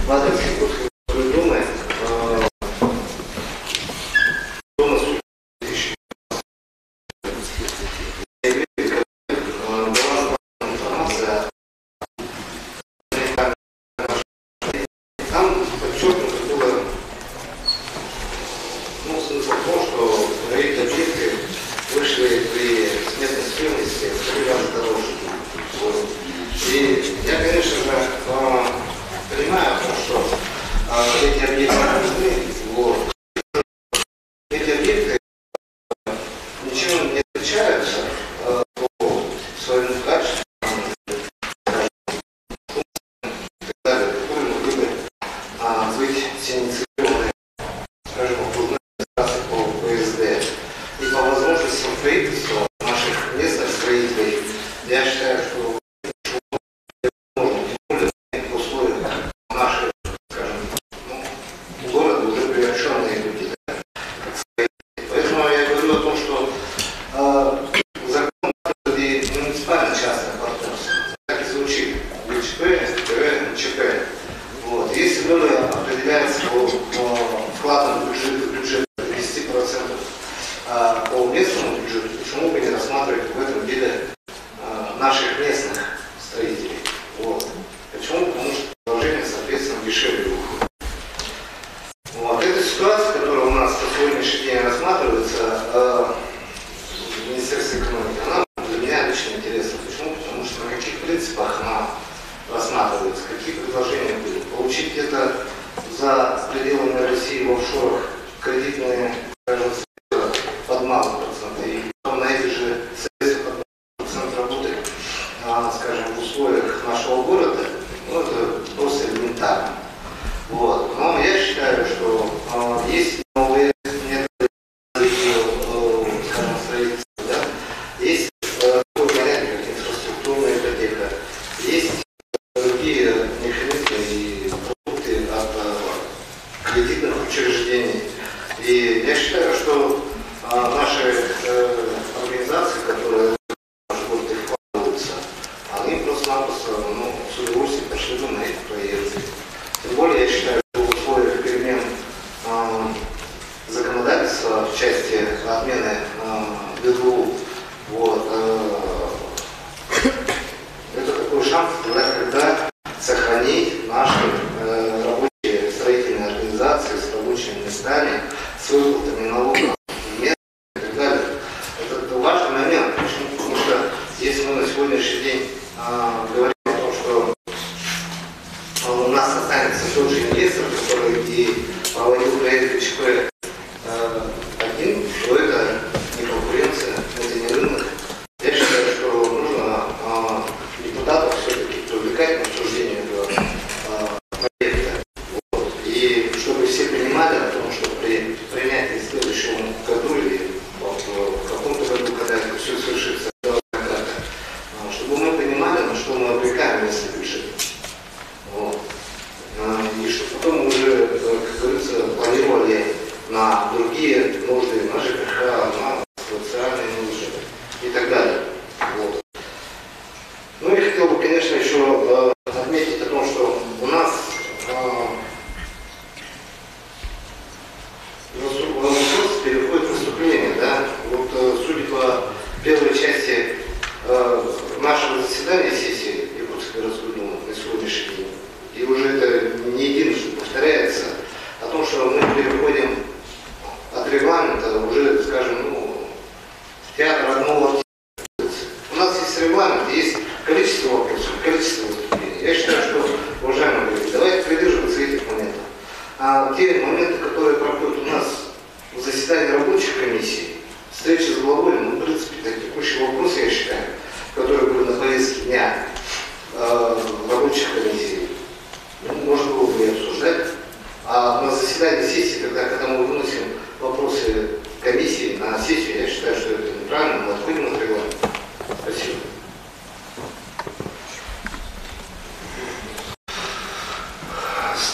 в адрес Якутской думы.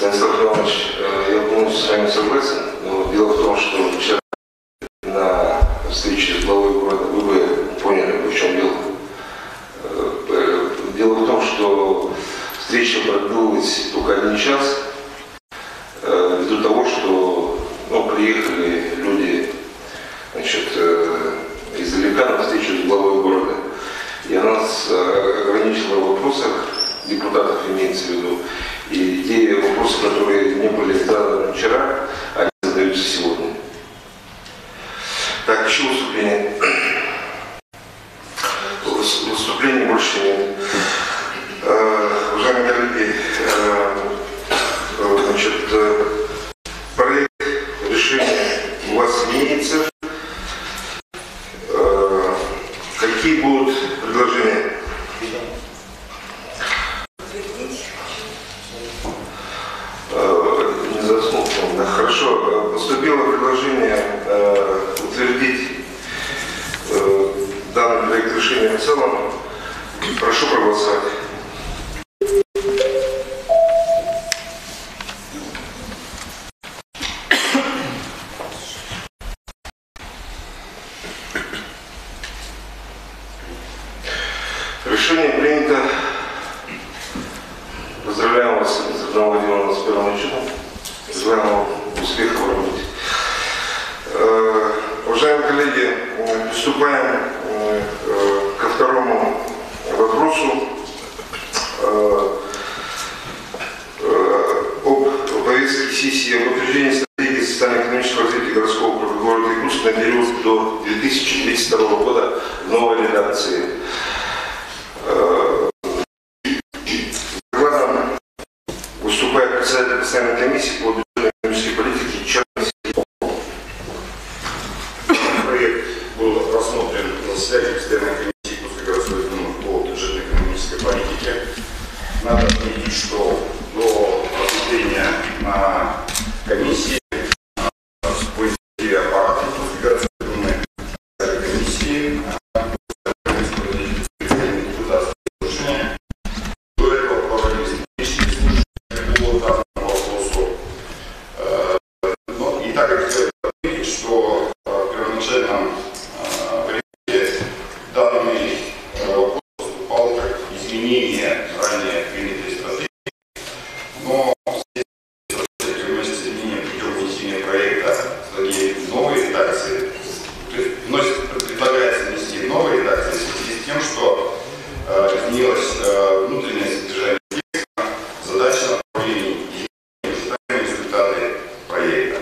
Станислав Иванович, я полностью с вами согласен, но дело в том, что вчера на встрече с главой города вы поняли, в чем дело. Дело в том, что встреча продлилась только 1 час, Да, хорошо. Поступило предложение утвердить данный проект решения в целом. Прошу проголосовать. Решение принято. Поздравляем вас, Сергей Владимировна, с первым отчетом. Желаем вам успехов в работе. Уважаемые коллеги, приступаем ко второму вопросу об повестке сессии об утверждении стратегии социально-экономического развития городского округа города Якутска на период до 2032 года в новой редакции. Докладом выступает председатель постоянной комиссии по бюджетно-экономической политике Черный. Проект был рассмотрен на заседании постоянной комиссии Якутской городской думы по бюджетно-экономической политике. Надо отметить, что до рассмотрения на комиссии аппарат Якутской городской думы комиссии до этого проводились технические службы по данному вопросу. И так как стоит отметить, что в первоначальном варианте данный вопрос поступал как изменение ранее принятой стратегии, но здесь вместе с изменением путем внесения проекта стратегии в новой редакции, предлагается внести в новой редакции в связи с тем, что изменилось внутреннее содержание текста, задачи направлений и результаты проекта.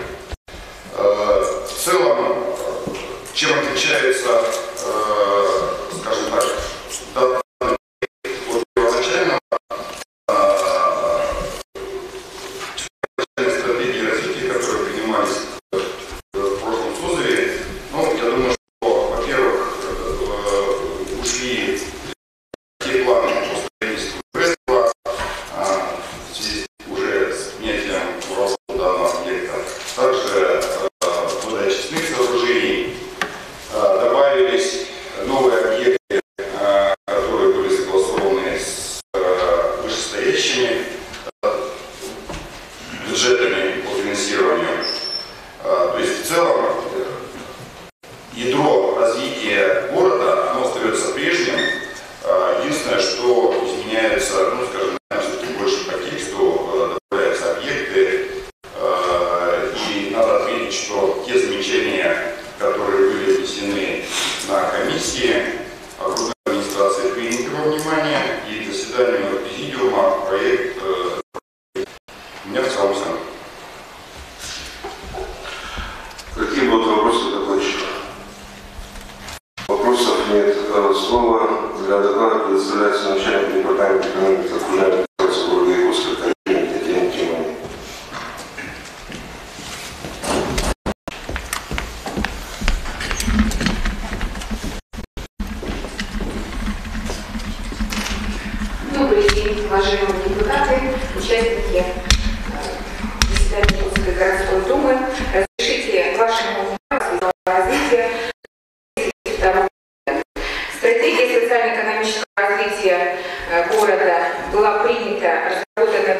В целом, чем отличается, скажем так, данный проект от первоначального стратегии развития, которые принимались в прошлом созыве? Ну, я думаю, что, во-первых, ушли те планы по строительству ГРЭС-2 в связи уже с принятием в работу данного объекта. Также водоочистных сооружений добавились новые объекты, которые были согласованы с вышестоящими бюджетами по финансированию. То есть в целом ядро развития города, оно остается прежним. Единственное, что изменяется, ну, скажем, все-таки больше по тексту, добавляются объекты. И надо отметить, что те замечания, которые были внесены на комиссии, окружной администрации приняты во внимание, и к заседанию президиума проект у меня в целом все. Какие будут вопросы докладчика? Вопросов нет. Слово для доклада предоставляется начальнику департамента экономики окружной администрации города Якутска Татьяне Тимоне. Добрый день, уважаемые депутаты, участники заседания Якутской городской думы. Разрешите вашему вниманию развитие второго года. Стратегия социально-экономического развития города была принята, разработана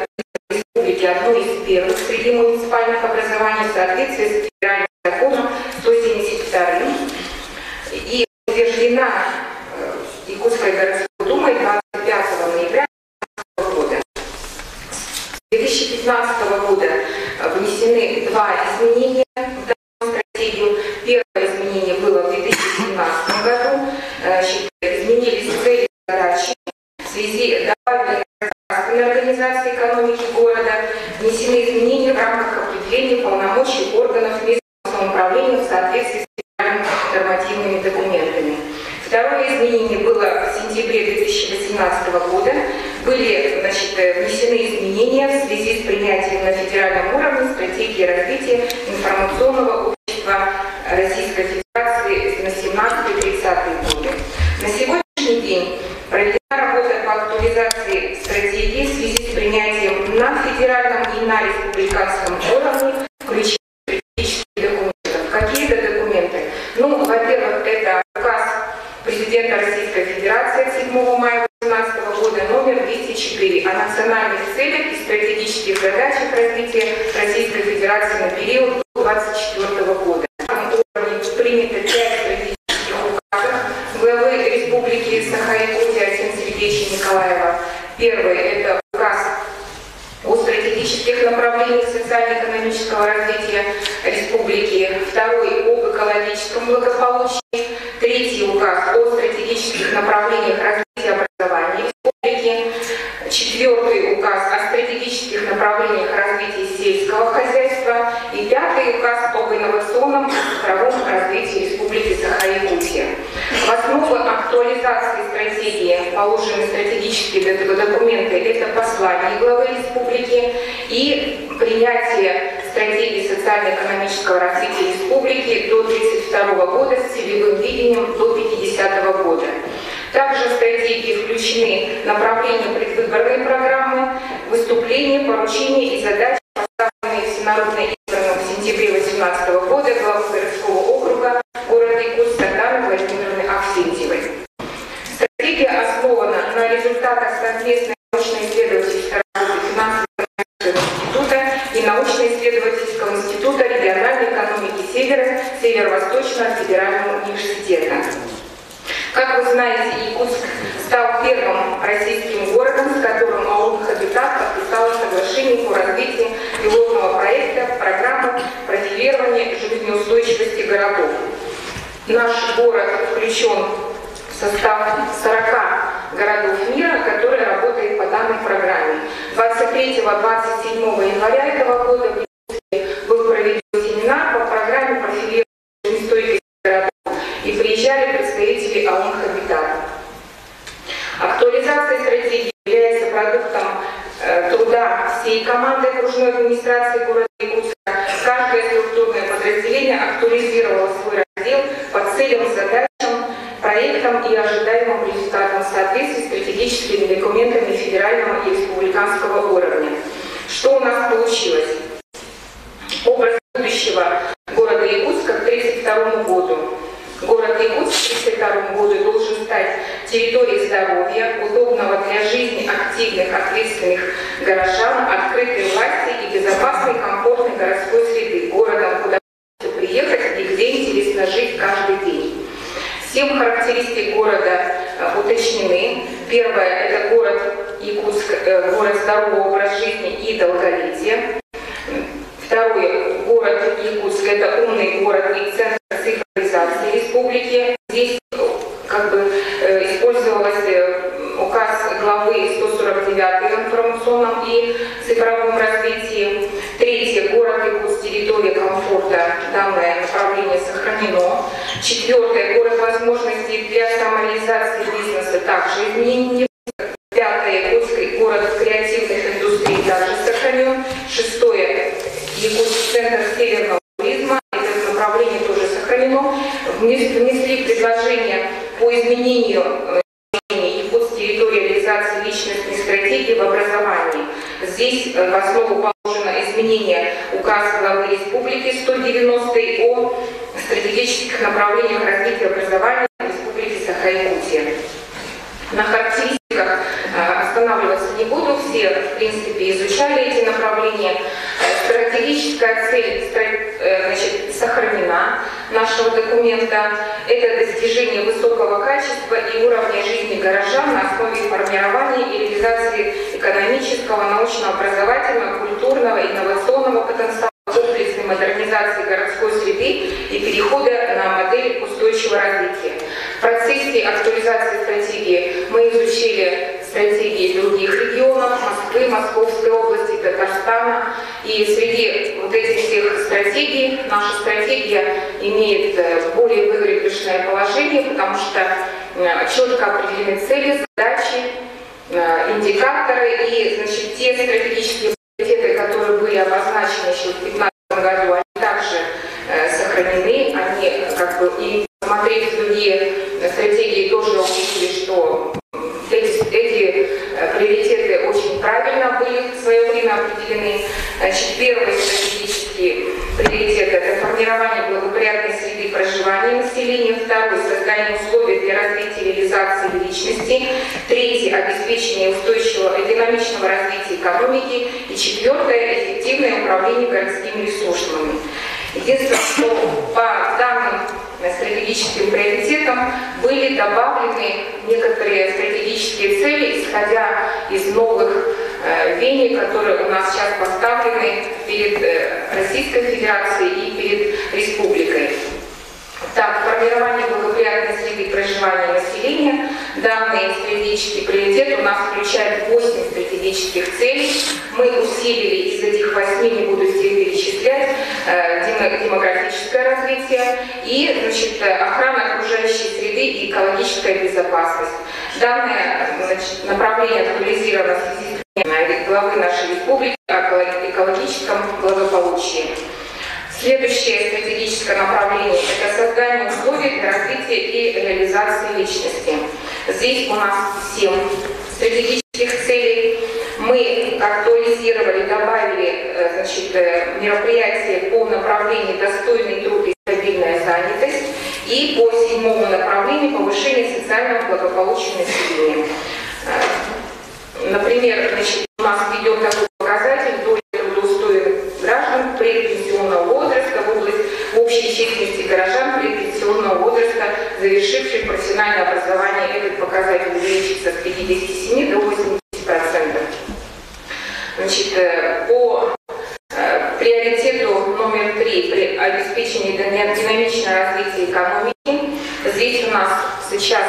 в республике одной из первых среди муниципальных образований в соответствии с федеральным законом 172 и утверждена Якутской городской думой 25 ноября 2015 года. С 2015 года внесены два изменения в данную стратегию. Первое изменение было в 2017 году. Изменились цели и задачи. В связи добавленной организации экономики города внесены изменения в рамках определения полномочий органов местного самоуправления в соответствии с федеральными нормативными документами. Второе изменение было в сентябре 2018 года. Были внесены изменения в связи с принятием на федеральном уровне стратегии развития информационного общества Российской Федерации на 17-30 годы. На сегодняшний день проведена работа по актуализации стратегии в связи с принятием на федеральном и на республиканском уровне о национальных целях и стратегических задачах развития Российской Федерации на период до 2024 года. На уровне принято 5 стратегических указов главы Республики Саха-Якутия Арсения Сергеевича Николаева. Первый – это указ о стратегических направлениях социально-экономического развития республики, второй – об экологическом благополучии, третий указ о стратегических направлениях развития образования республики, четвертый указ о стратегических направлениях развития сельского хозяйства и пятый указ об инновационном и цифровом развитии республики Саха-Якутия. В основу актуализации стратегии положены стратегические документы, это послание главы республики и принятие стратегии социально-экономического развития республики до 1932 года с целевым видением до 1950 года. Также в стратегии включены направления предвыборной программы, выступления, поручения и задачи, поставленные всенародно избранным в сентябре 2018 года главой городского округа города Якутска Татьяны Владимировны Аксентьевой. Стратегия основана на результатах совместной научно-исследовательской работы финансово-экономического института и научно-исследовательского института региональной экономики Севера Северо-Восточного федерального университета. Как вы знаете, Якутск стал первым российским городом, с которым ООН «Хабитат» подписала соглашение по развитию пилотного проекта программы профилирования жизнеустойчивости городов. Наш город включен в состав 40 городов мира, которые работают по данной программе. 23-27 января этого года в Якутске был проведен семинар по программе профилирования жизнеустойчивости городов, и приезжали представители ООН «Хабитат». Актуализация стратегии является продуктом труда всей команды окружной администрации города Якутска. Каждое структурное подразделение актуализировало свой раздел по целям, задачам, проектам и ожидаемым результатам в соответствии с стратегическими документами федерального и республиканского уровня. Что у нас получилось? Образ будущего города Якутска к 1932 году. Город Якутск к 1932 году должен стать территорией здоровья, удобного для жизни активных, ответственных горожан, открытой власти и безопасной, комфортной городской среды, городом, куда можно приехать и где интересно жить каждый день. 7 характеристик города уточнены. Первое – это город Якутск, город здорового образа жизни и долголетия. Второе – город Якутск – это умный город и центр цифровизации республики. Здесь использовался указ главы 149 о информационном и цифровом развитии. Третье – город Якутск, территория комфорта, данное направление сохранено. Четвертое – город возможностей для самореализации бизнеса, также изменений. Пятое – Якутск, город креативных индустрий, также сохранен. Шестое – Якутск, центр северного туризма, это направление тоже сохранено. Внесли предложение по изменению Якутск, территории реализации личностной стратегии в образовании. Здесь в основу положено изменение указа главы республики 190 о стратегических направлениях развития образования в республике Саха-Якутия. На характеристиках останавливаться не буду, все в принципе изучали эти направления. Стратегическая цель сохранена нашего документа. Это достижение высокого качества и уровня жизни горожан на основе формирования и реализации экономического, научно-образовательного, культурного, инновационного потенциала, комплексной модернизации городской среды и перехода на модель устойчивого развития. В процессе актуализации стратегии мы изучили стратегии других регионов, Москвы, Московской области, Татарстана. И среди вот этих всех стратегий наша стратегия имеет более выигрышное положение, потому что четко определены цели, задачи, индикаторы и те стратегические приоритеты, которые были обозначены еще в 2015 году, они также сохранены, они и смотреть другие стратегии тоже увидели, что эти приоритеты очень правильно были в свое время определены. Значит, первый стратегический приоритет – это формирование благоприятной среды проживания населения. Второй – создание условий для развития и реализации личности. Третий – обеспечение устойчивого и динамичного развития экономики. И четвертое – эффективное управление городскими ресурсами. Единственное, что по данным стратегическим приоритетам были добавлены некоторые стратегические цели, исходя из новых веяний, которые у нас сейчас поставлены перед Российской Федерацией и перед Республикой. Так, формирование благоприятной среды проживания населения. Данный стратегический приоритет у нас включает 8 стратегических целей. Мы усилили из этих 8, не буду всех перечислять, демографическое развитие и, значит, охрана окружающей среды и экологическая безопасность. Данное, значит, направление актуализировано в связи с главы нашей республики о экологическом благополучии. Следующее стратегическое направление – это создание условий для развития и реализации личности. Здесь у нас 7 стратегических целей. Мы актуализировали, добавили, значит, мероприятия по направлению достойный труд и стабильная занятость и по 7-му направлению повышение социального благополучия населения. Например, значит, у нас ведет такой показатель доля трудоустроенных граждан предпенсионного возраста в общей численности горожан предпенсионного возраста, завершивших профессиональное образование. Этот показатель увеличится с 57 до 80%. Значит, по приоритету номер 3 при обеспечении динамичного развития экономики, здесь у нас сейчас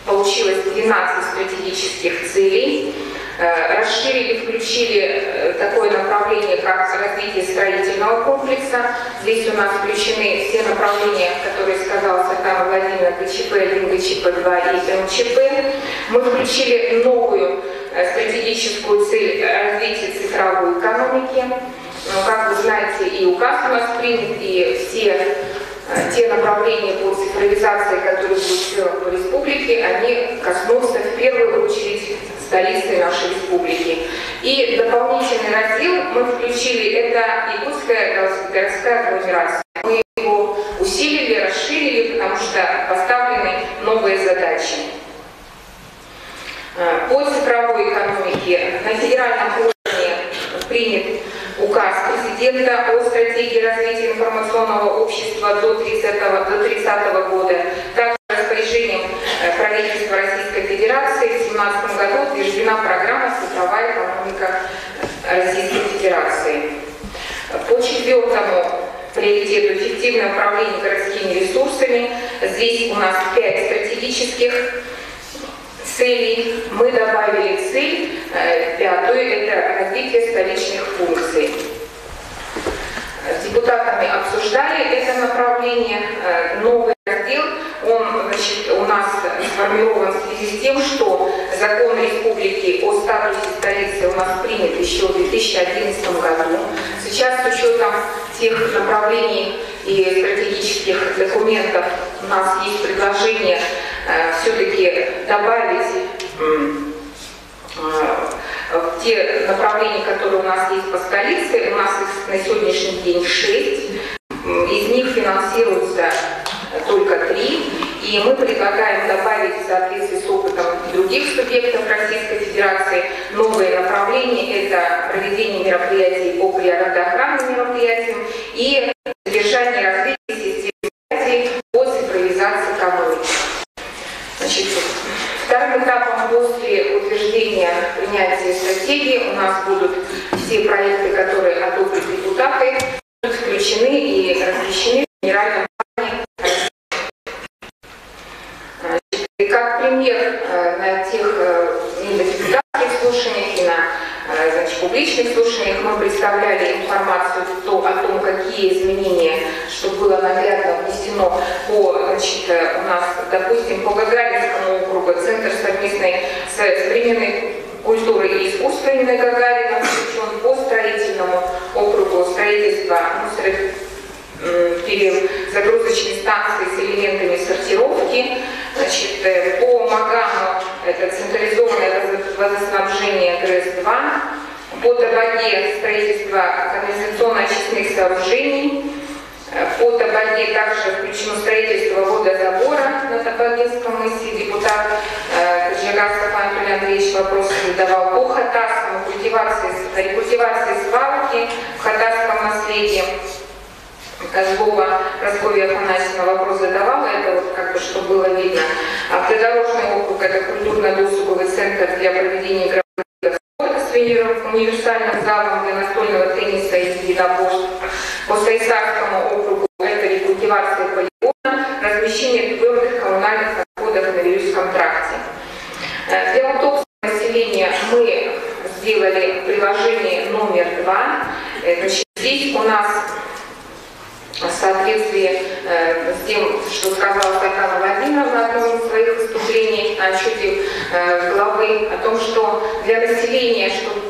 получилось 12 стратегических целей. Расширили, включили такое направление, как развитие строительного комплекса. Здесь у нас включены все направления, которые сказала Светлана Владимировна, ГЧП-1, ГЧП-2 и МЧП. Мы включили новую стратегическую цель развития цифровой экономики. Как вы знаете, и указ у нас принят, и все те направления по цифровизации, которые будут сделаны по республике, они коснутся в первую очередь столицы нашей республики. И дополнительный раздел мы включили, это Якутская городская агломерация. Мы его усилили, расширили, потому что поставлены новые задачи. По цифровой экономике на федеральном уровне принят указ президента о стратегии развития информационного общества до 30 года. Также распоряжением правительства Российской Федерации в 2017 году утверждена программа «Цифровая экономика Российской Федерации». По 4-му приоритету эффективное управление городскими ресурсами. Здесь у нас 5 стратегических целей. Мы добавили цель 5-ю, это развитие столичных функций. С депутатами обсуждали это направление. Новый раздел, он, значит, у нас сформирован в связи с тем, что закон республики о статусе столицы у нас принят еще в 2011 году. Сейчас с учетом тех направлений и стратегических документов у нас есть предложение все-таки добавить те направления, которые у нас есть по столице. У нас их на сегодняшний день 6. Из них финансируется только 3. И мы предлагаем добавить в соответствии с опытом других субъектов Российской Федерации новые направления. Это проведение мероприятий по природоохранным мероприятиям и содержание и развитие систем по цифровизации экономики. Значит, вторым этапом после утверждения принятия стратегии у нас будут все проекты, которые одобрят депутаты, будут включены и размещены в Генеральном плане. И как пример на тех депутатских слушаниях и на публичных слушаниях мы представляли информацию о том, какие изменения, чтобы было наглядно внесено по, у нас, допустим, по Гагаринскому округу, Центр совместной современной культуры и искусства имени Гагарина включен по строительному округу строительства загрузочной станции с элементами сортировки. По Магану это централизованное водоснабжение ГРЭС-2. По Табаге строительство канализационно-очистных сооружений. По Табаге также включено строительство водозабора на Табагинском мысе. Депутат Каджигасов Анатолий Андреевич вопрос задавал по Хатарскому, рекультивации свалки в Хатарском наследии. Козлова, Прасковья Афанасьевна вопрос задавала, это вот как бы что было видно. Придорожный округ — это культурно-досуговый центр для проведения игровых спорта с универсальным залом для настольного тенниса и единоборств. По Сайсарскому округу это рекультивация полигона, размещение твердых коммунальных отходов на Вилюйском тракте. Для удобства населения мы сделали приложение номер 2. Значит, здесь у нас в соответствии с тем, что сказала Светлана Владимировна в одном из своих выступлений на отчете главы, о том, что для населения, чтобы,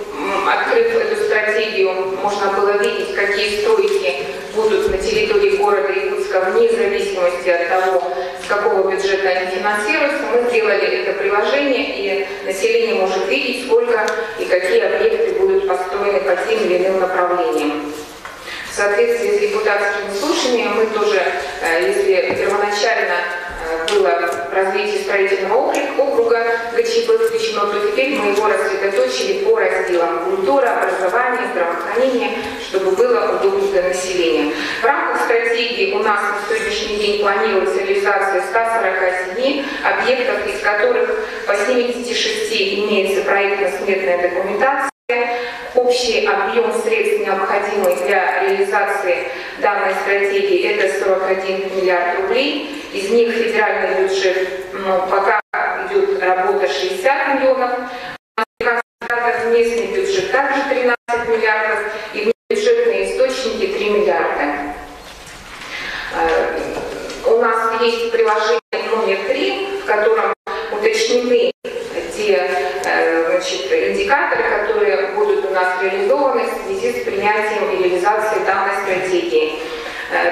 открыв эту стратегию, можно было видеть, какие стройки будут на территории города Якутска, вне зависимости от того, с какого бюджета они финансируются, мы сделали это приложение, и население может видеть, сколько и какие объекты будут построены по тем или иным направлениям. В соответствии с депутатскими слушаниями мы тоже, если первоначально было развитие строительного округа ГЧП включено, то теперь мы его рассредоточили по разделам: культура, образование, здравоохранение, чтобы было удобно для населения. В рамках стратегии у нас на сегодняшний день планируется реализация 147 объектов, из которых по 76 имеется проектно-сметная документация. Общий объем средств, необходимый для реализации данной стратегии, это 41 миллиард рублей. Из них федеральный бюджет, пока идет работа, 60 миллионов. Местный бюджет также 13 миллиардов. И бюджетные источники 3 миллиарда. У нас есть приложение номер 3, в котором уточнены те индикаторы, которые будут у нас реализованы в связи с принятием и реализацией данной стратегии.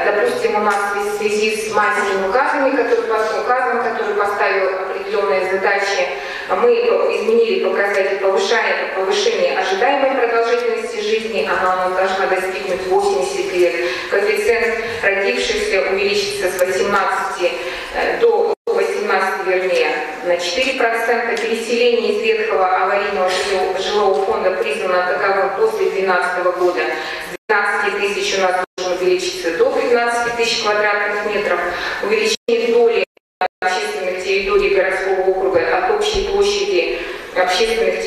Допустим, у нас в связи с Майским указом, который поставил определенные задачи, мы изменили показатель повышения ожидаемой продолжительности жизни. Она у нас должна достигнуть 80 лет. Коэффициент родившихся увеличится с 18 до 18, вернее, на 4%. Переселение из ветхого аварийного жилого фонда признано таковым после 2012 года. С 12 тысяч у нас должен увеличиться до 15 тысяч квадратных метров. Увеличение доли общественных территорий городского округа от общей площади общественных территорий